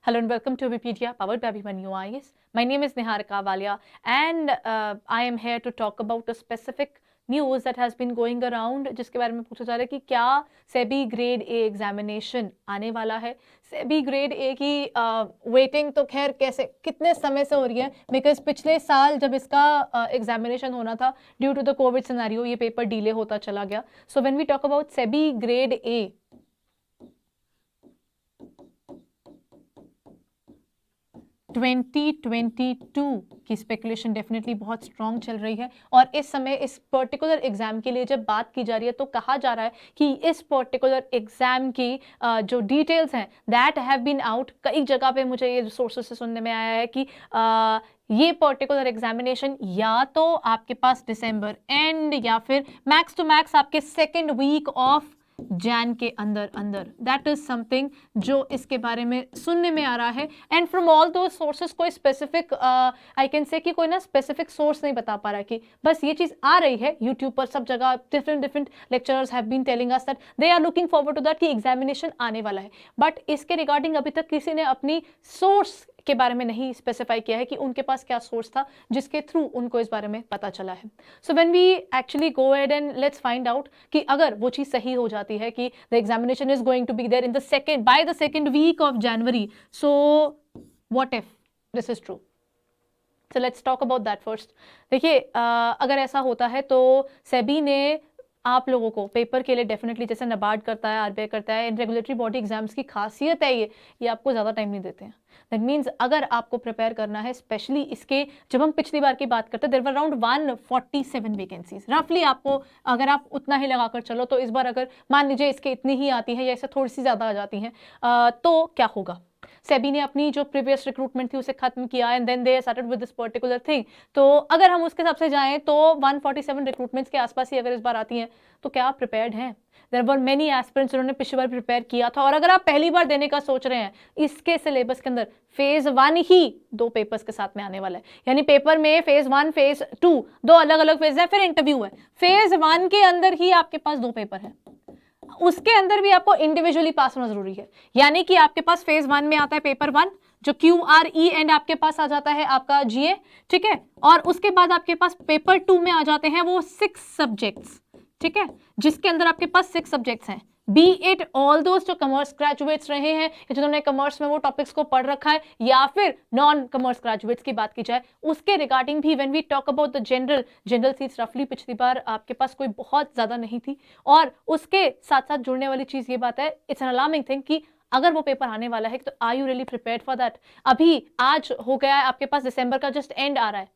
Hello and welcome to Wikipedia, powered by Abhimanyu IAS. My name is Niharika Walia and I am here to talk about a specific news that has been going around, जिसके बारे में पूछा जा रहा है कि क्या SEBI grade A examination आने वाला है। सेबी ग्रेड ए की वेटिंग तो खैर कैसे कितने समय से हो रही है, बिकॉज पिछले साल जब इसका एग्जामिनेशन होना था due to the covid scenario ये पेपर डिले होता चला गया। So when we talk about SEBI grade A 2022 की स्पेकुलेशन डेफिनेटली बहुत स्ट्रॉन्ग चल रही है और इस समय इस पर्टिकुलर एग्जाम के लिए जब बात की जा रही है तो कहा जा रहा है कि इस पर्टिकुलर एग्जाम की जो डिटेल्स हैं दैट हैव बीन आउट। कई जगह पे मुझे ये सोर्सेस से सुनने में आया है कि ये पर्टिकुलर एग्जामिनेशन या तो आपके पास दिसंबर एंड या फिर मैक्स टू मैक्स आपके सेकेंड वीक ऑफ जैन के अंदर दैट इज समथिंग जो इसके बारे में सुनने में आ रहा है। एंड फ्रॉम ऑल दो सोर्सेस कोई स्पेसिफिक आई कैन से कि कोई ना स्पेसिफिक सोर्स नहीं बता पा रहा है कि बस ये चीज आ रही है यूट्यूब पर सब जगह। Different lecturers have been telling us that they are looking forward to that कि एग्जामिनेशन आने वाला है, बट इसके रिगार्डिंग अभी तक किसी ने अपनी सोर्स के बारे में नहीं स्पेसिफाई किया है कि उनके पास क्या सोर्स था जिसके थ्रू उनको इस बारे में पता चला है। So when we actually go ahead and let's find out कि अगर वो चीज सही हो जाती है कि the examination is going to be there in the second by the second week of January, so what if this is true. So let's talk about that first. देखिए अगर ऐसा होता है तो सेबी ने आप लोगों को पेपर के लिए डेफिनेटली, जैसे नबार्ड करता है, आरबीआई करता है, इन रेगुलेटरी बॉडी एग्जाम्स की खासियत है ये आपको ज़्यादा टाइम नहीं देते हैं। दैट मीन्स अगर आपको प्रिपेयर करना है, स्पेशली इसके जब हम पिछली बार की बात करते हैं देयर वर अराउंड 147 वैकेंसीज रफली। आपको अगर आप उतना ही लगाकर चलो तो इस बार अगर मान लीजिए इसके इतनी ही आती है या इससे थोड़ी सी ज़्यादा आ जाती हैं तो क्या होगा। सेबी ने अपनी जो प्रीवियस रिक्रूटमेंट थी उसे खत्म किया and then they started with this particular thing. तो अगर हम उसके हिसाब से जाएं तो 147 रिक्रूटमेंट्स के आसपास ही अगर इस बार आती हैं तो क्या आप प्रिपेयर्ड हैं? देयर वर मेनी एस्पिरेंट्स जिन्होंने पिछली बार प्रिपेयर किया था और अगर आप पहली बार देने का सोच रहे हैं इसके सिलेबस के अंदर फेज 1 ही 2 पेपर्स के साथ में आने वाला है, यानी पेपर में फेज 1 फेज 2 दो अलग अलग फेज है, फिर इंटरव्यू है। फेज 1 के अंदर ही आपके पास 2 पेपर है, उसके अंदर भी आपको इंडिविजुअली पास होना जरूरी है। यानी कि आपके पास फेज 1 में आता है पेपर 1 जो QRE एंड आपके पास आ जाता है आपका GA, ठीक है, और उसके बाद आपके पास पेपर 2 में आ जाते हैं वो 6 सब्जेक्ट्स, ठीक है, जिसके अंदर आपके पास 6 सब्जेक्ट्स हैं। बी इट ऑल दोस्त जो कॉमर्स ग्रेजुएट्स रहे हैं या जिन्होंने कॉमर्स में वो टॉपिक्स को पढ़ रखा है या फिर नॉन कॉमर्स ग्रेजुएट्स की बात की जाए उसके रिगार्डिंग भी when we talk about the general seats रफली पिछली बार आपके पास कोई बहुत ज़्यादा नहीं थी। और उसके साथ साथ जुड़ने वाली चीज़ ये बात है, इट्स एन अलार्मिंग थिंग कि अगर वो पेपर आने वाला है तो are you really prepared for that. अभी आज हो गया है आपके पास दिसंबर का जस्ट एंड आ रहा है,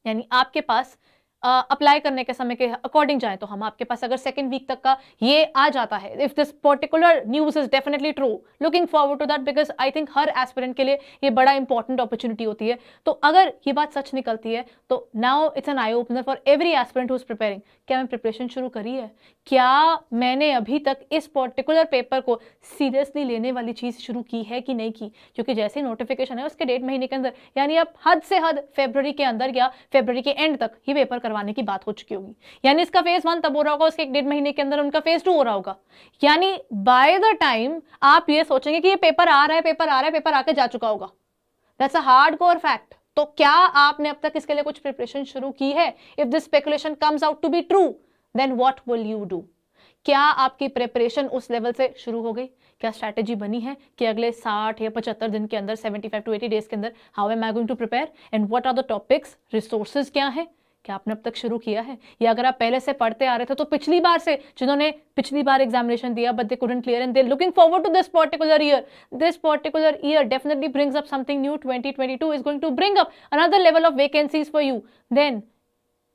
यानी आपके पास अप्लाई करने के समय के अकॉर्डिंग जाए तो हम आपके पास अगर सेकेंड वीक तक का ये आ जाता है, if this particular news is definitely true, looking forward to that because I think हर एस्पिरेंट के लिए ये बड़ा इंपॉर्टेंट अपॉर्चुनिटी होती है। तो अगर ये बात सच निकलती है तो now it's an eye opener for every aspirant who is preparing. क्या मैं प्रिपरेशन शुरू करी है? क्या मैंने अभी तक इस पर्टिकुलर पेपर को सीरियसली लेने वाली चीज शुरू की है कि नहीं की? क्योंकि जैसे नोटिफिकेशन है उसके 1.5 महीने के अंदर, यानी अब हद से हद फरवरी के अंदर या फरवरी के एंड तक ही पेपर करवाने की बात हो चुकी होगी, यानी इसका फेज 1 तब हो रहा होगा, उसके 1.5 महीने के अंदर उनका फेज 2 हो रहा होगा। यानी बाय द टाइम आप ये सोचेंगे कि ये पेपर आ रहा है, पेपर आके जा चुका होगा। That's a hardcore fact. तो क्या आपने अब तक इसके लिए कुछ प्रिपरेशन शुरू की है? If this speculation comes out to be true then what will you do? क्या आपकी प्रिपरेशन उस लेवल से शुरू हो गई? क्या स्ट्रैटेजी बनी है कि अगले 60 या 75 दिन के अंदर, 75 to 80 डेज के अंदर how am I going to prepare and what are the topics, resources क्या है? क्या आपने अब तक शुरू किया है? या अगर आप पहले से पढ़ते आ रहे थे तो पिछली बार से जिन्होंने पिछली बार एग्जामिनेशन दिया but they couldn't clear and they looking forward to this particular year definitely brings up something new. 2022 is going to bring up another level of vacancies for you. Then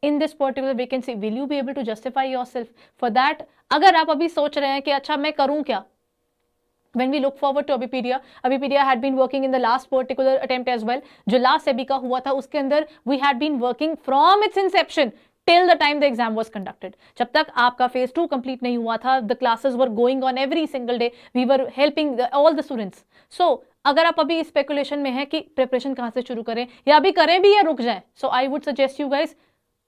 in this particular vacancy will you be able to justify yourself for that? अगर आप अभी सोच रहे हैं कि अच्छा मैं करूं क्या, when we look forward to Abhipedia had been working in the last particular attempt as well, जो last सेबी का हुआ था उसके अंदर we had been working from its inception till the time the exam was conducted. जब तक आपका phase 2 complete नहीं हुआ था, the classes were going on every single day, we were helping all the students. So अगर आप अभी speculation में है कि प्रिपरेशन कहाँ से शुरू करें या अभी करें भी या रुक जाएं, so I would suggest you guys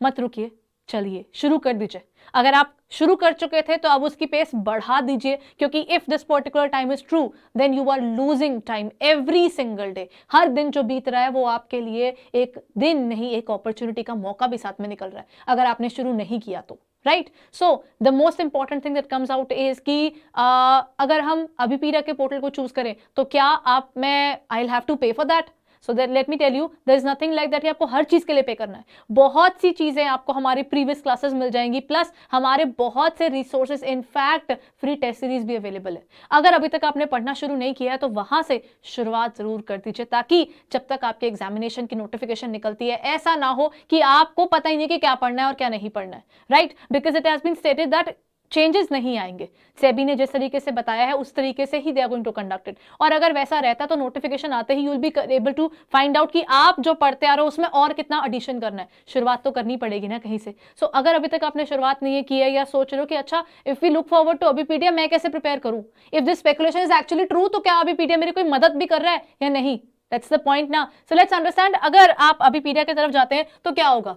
मत रुकिए, चलिए शुरू कर दीजिए। अगर आप शुरू कर चुके थे तो अब उसकी पेस बढ़ा दीजिए, क्योंकि if this particular time is true then you are losing time every single day. हर दिन जो बीत रहा है वो आपके लिए एक दिन नहीं, एक अपॉर्चुनिटी का मौका भी साथ में निकल रहा है, अगर आपने शुरू नहीं किया तो। Right, so the most important thing that comes out is कि अगर हम अभिपीडिया के पोर्टल को चूज करें तो क्या आप मैं I will have to pay for that? So that let me tell you there is nothing like that कि आपको हर चीज के लिए पे करना है। बहुत सी चीजें आपको हमारी प्रीवियस क्लासेस मिल जाएंगी, प्लस हमारे बहुत से resources, in fact free test series भी अवेलेबल है। अगर अभी तक आपने पढ़ना शुरू नहीं किया है तो वहां से शुरुआत जरूर कर दीजिए, ताकि जब तक आपके एग्जामिनेशन की नोटिफिकेशन निकलती है ऐसा ना हो कि आपको पता ही नहीं कि क्या पढ़ना है और क्या नहीं पढ़ना है। Right, because it has been stated that changes नहीं आएंगे। सेबी ने जिस तरीके से बताया है उस तरीके से ही they are going to conduct it, और अगर वैसा रहता तो नोटिफिकेशन आते ही you will be able to find out कि आप जो पढ़ते आ रहे हो उसमें और कितना एडिशन करना है। शुरुआत तो करनी पड़ेगी ना कहीं से। सो अगर अभी तक आपने शुरुआत नहीं की है या सोच रहे हो कि अच्छा if we look forward to Abhipedia मैं कैसे प्रिपेयर करूं, if this speculation is actually true तो क्या अभिपीडिया मेरी कोई मदद भी कर रहा है या नहीं, दैट्स द पॉइंट ना। सो लेट्स अंडरस्टैंड, अगर आप अभिपीडिया की तरफ जाते हैं तो क्या होगा।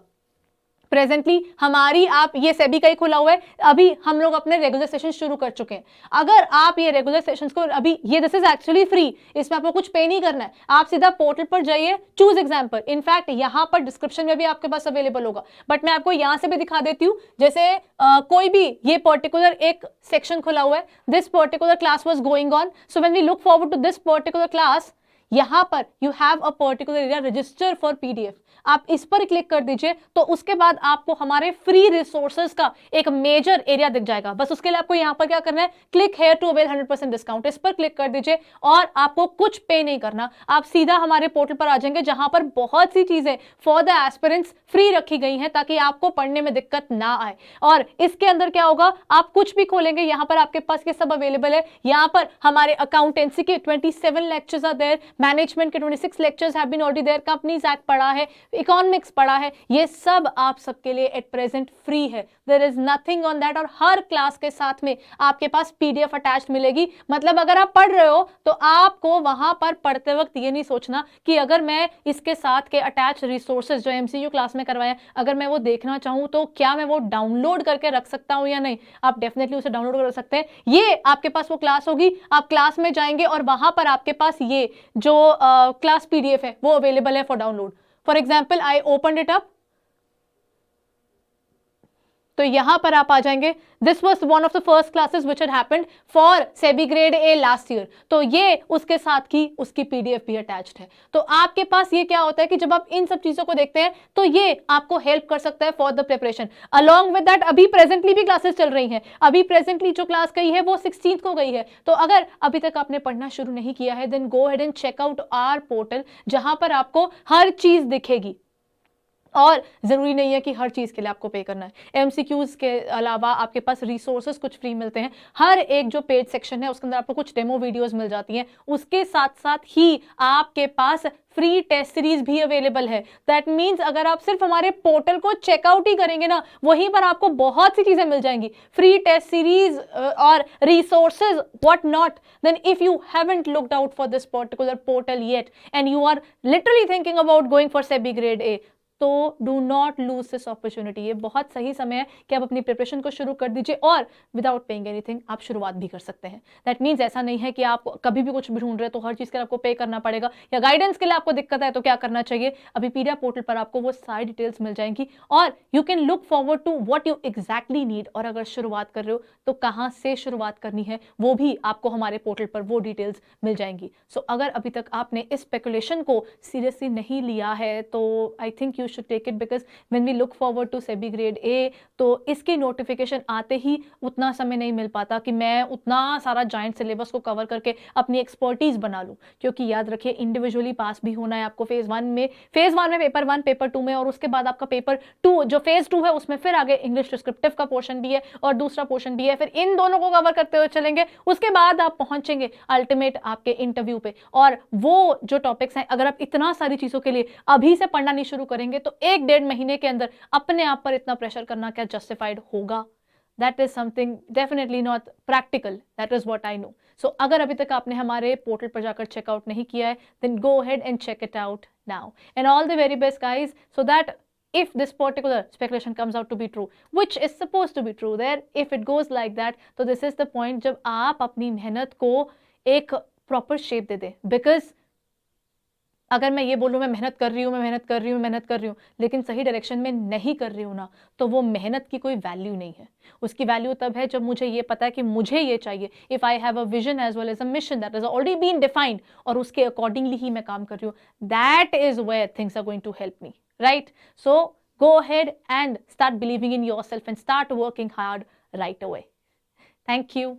प्रेजेंटली हमारी आप ये सेबी का ही खुला हुआ है, अभी हम लोग अपने रेगुलर सेशन शुरू कर चुके हैं। अगर आप ये रेगुलर सेशंस को अभी ये दिस इज एक्चुअली फ्री, इसमें आपको कुछ पे नहीं करना है, आप सीधा पोर्टल पर जाइए, चूज एग्जाम पर। इनफैक्ट यहां पर डिस्क्रिप्शन में भी आपके पास अवेलेबल होगा, बट मैं आपको यहां से भी दिखा देती हूं। जैसे कोई भी ये पर्टिकुलर एक सेक्शन खुला हुआ है, this particular class was going on, so when we look forward to this particular class, यहां पर you have a particular area register for PDF, आप इस पर क्लिक कर दीजिए तो उसके बाद आपको हमारे फ्री रिसोर्सेज का एक मेजर एरिया दिख जाएगा। बस उसके लिए आपको यहां पर क्या करना है, click here to avail 100% discount, इस पर क्लिक कर दीजिए और आपको कुछ पे नहीं करना, आप सीधा हमारे पोर्टल पर आ जाएंगे जहां पर बहुत सी चीजें फॉर द एस्पिरेंट्स फ्री रखी गई हैं ताकि आपको पढ़ने में दिक्कत ना आए। और इसके अंदर क्या होगा, आप कुछ भी खोलेंगे यहां पर आपके पास ये सब अवेलेबल है। यहां पर हमारे अकाउंटेंसी के 27 लेक्चर्स आर देयर, मैनेजमेंट के 26 lectures have been already there, companies act पढ़ा है, इकोनॉमिक्स पढ़ा है, ये सब आप सबके लिए एट प्रेजेंट फ्री है। There is nothing on that. और हर क्लास के साथ में आपके पास पीडीएफ अटैच्ड मिलेगी। मतलब अगर आप पढ़ रहे हो तो आपको वहां पर पढ़ते वक्त ये नहीं सोचना कि अगर मैं इसके साथ के अटैच रिसोर्सेज जो एमसीक्यू क्लास में करवाए अगर मैं वो देखना चाहूं तो क्या मैं वो डाउनलोड करके रख सकता हूं या नहीं। आप डेफिनेटली उसे डाउनलोड कर सकते हैं। ये आपके पास वो क्लास होगी, आप क्लास में जाएंगे और वहां पर आपके पास ये जो क्लास पीडीएफ है वो अवेलेबल है for download. For example I open it up, तो यहां पर आप आ जाएंगे। This was one of the first classes which had happened for SEBI grade A last year, तो ये उसके साथ की उसकी पीडीएफ भी अटैच्ड है। तो आपके पास ये क्या होता है कि जब आप इन सब चीजों को देखते हैं तो ये आपको हेल्प कर सकता है for the preparation. Along with that अभी प्रेजेंटली भी क्लासेस चल रही हैं, अभी प्रेजेंटली जो क्लास गई है वो 16th को गई है। तो अगर अभी तक आपने पढ़ना शुरू नहीं किया है then go ahead and check out our portal, जहां पर आपको हर चीज दिखेगी। और जरूरी नहीं है कि हर चीज के लिए आपको पे करना है। एमसीक्यूज के अलावा आपके पास रिसोर्सेज कुछ फ्री मिलते हैं। हर एक जो पेज सेक्शन है उसके अंदर आपको कुछ डेमो वीडियोस मिल जाती हैं। उसके साथ साथ ही आपके पास फ्री टेस्ट सीरीज भी अवेलेबल है। दैट मीन्स अगर आप सिर्फ हमारे पोर्टल को चेकआउट ही करेंगे ना, वहीं पर आपको बहुत सी चीजें मिल जाएंगी, फ्री टेस्ट सीरीज और resources what not. Then if you haven't looked out for this particular portal yet and you are literally thinking about going for SEBI grade A, तो do not lose this opportunity. ये बहुत सही समय है कि आप अपनी प्रिपरेशन को शुरू कर दीजिए और विदाउट पेइंग एनीथिंग आप शुरुआत भी कर सकते हैं। दैट मीन्स ऐसा नहीं है कि आप कभी भी कुछ भी ढूंढ रहे हैं तो हर चीज़ के लिए आपको पे करना पड़ेगा, या गाइडेंस के लिए आपको दिक्कत है तो क्या करना चाहिए। अभी पीडिया पोर्टल पर आपको वो सारी डिटेल्स मिल जाएंगी और you can look forward to what you exactly need. और अगर शुरुआत कर रहे हो तो कहाँ से शुरुआत करनी है वो भी आपको हमारे पोर्टल पर वो डिटेल्स मिल जाएंगी। सो अगर अभी तक आपने इस स्पेकुलेशन को सीरियसली नहीं लिया है तो I think you should take it, because when we look forward to SEBI grade A तो इसकी नोटिफिकेशन आते ही उतना समय नहीं मिल पाता कि मैं उतना सारा जाइंट सिलेबस को कवर करके अपनी एक्सपर्टीज बना लूं। क्योंकि याद रखिए इंडिविजुअली पास भी होना है आपको फेज वन में पेपर 1 पेपर 2 में, और उसके बाद आपका पेपर 2 जो फेज 2 है उसमें फिर आगे इंग्लिश डिस्क्रिप्टिव का पोर्शन भी है और दूसरा पोर्शन भी है। फिर इन दोनों को कवर करते हुए चलेंगे, उसके बाद आप पहुंचेंगे अल्टीमेट आपके इंटरव्यू पे। और वो जो टॉपिक्स हैं अगर आप इतना सारी चीजों के लिए अभी से पढ़ना नहीं शुरू करेंगे तो 1-1.5 महीने के अंदर अपने आप पर इतना प्रेशर करना क्या जस्टिफाइड होगा। That is something definitely not practical, that is what I know. So अगर अभी तक आपने हमारे पोर्टल पर जाकर चेकआउट नहीं किया है then go ahead and check it out now and all the very best guys, so that if this particular speculation comes out to be true, which is supposed to be true there, if it goes like that, तो this is the point जब आप अपनी मेहनत को एक proper shape दे दें. Because अगर मैं ये बोलूँ मैं मेहनत कर रही हूँ, मैं मेहनत कर रही हूँ, मेहनत कर रही हूँ, लेकिन सही डायरेक्शन में नहीं कर रही हूँ ना, तो वो मेहनत की कोई वैल्यू नहीं है. उसकी वैल्यू तब है जब मुझे ये पता है कि मुझे ये चाहिए. If I have a vision as well as a mission that is already been defined और उसके अकॉर्डिंगली ही मैं काम कर रही हूँ, that is where things are going to help me, right? So go ahead and start believing in yourself and start working hard right away. Thank you.